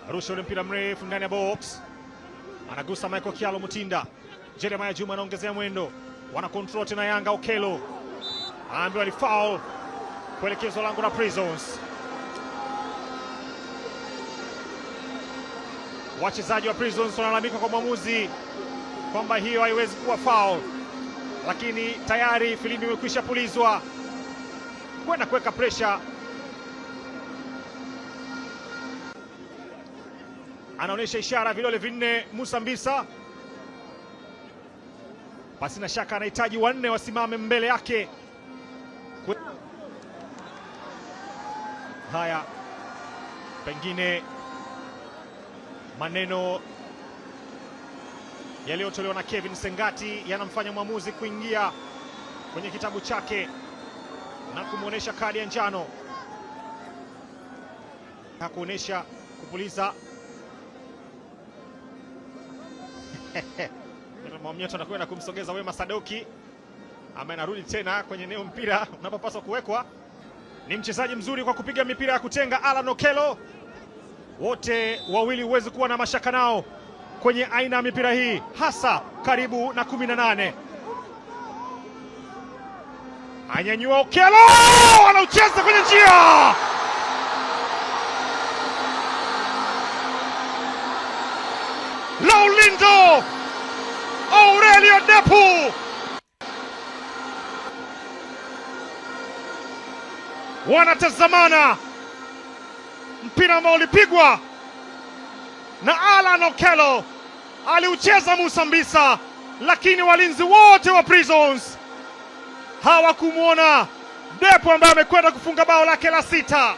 Arusha ule mpira mrefu ndani ya box. Anagusa Michael Kialo Mutinda. Jeremiah Juma anaongezea mwendo. Wana control tena Yanga. Okelo anaambiwa ni foul kuelekezwa lango la Prisons. Wachezaji wa Prisons wanalalamika kwa mwamuzi kwamba hiyo haiwezi kuwa foul, lakini tayari filimbi imekwisha pulizwa kwenda kuweka pressure. Anaonyesha ishara vidole vinne Musa Mbisa. Basi na shaka anahitaji wanne wasimame mbele yake. Haya, pengine maneno yaliyotolewa na Kevin Sengati yanamfanya mwamuzi kuingia kwenye kitabu chake na kumuonesha kadi ya njano. Hakuonesha kupuliza. Mwamnyeto anakwenda kumsogeza Wema Sadoki ambaye anarudi tena kwenye eneo mpira unapopaswa kuwekwa. Ni mchezaji mzuri kwa kupiga mipira ya kutenga. Alan Okelo, wote wawili huwezi kuwa na mashaka nao kwenye aina ya mipira hii, hasa karibu na 18. Anyanyua Okelo, anaucheza kwenye njia. Laulindo Aurelio Depu wanatazamana, mpira ambao ulipigwa na Alan Okelo, aliucheza Musa Mbisa, lakini walinzi wote wa Prisons hawakumuona Depu ambaye amekwenda kufunga bao lake la 6.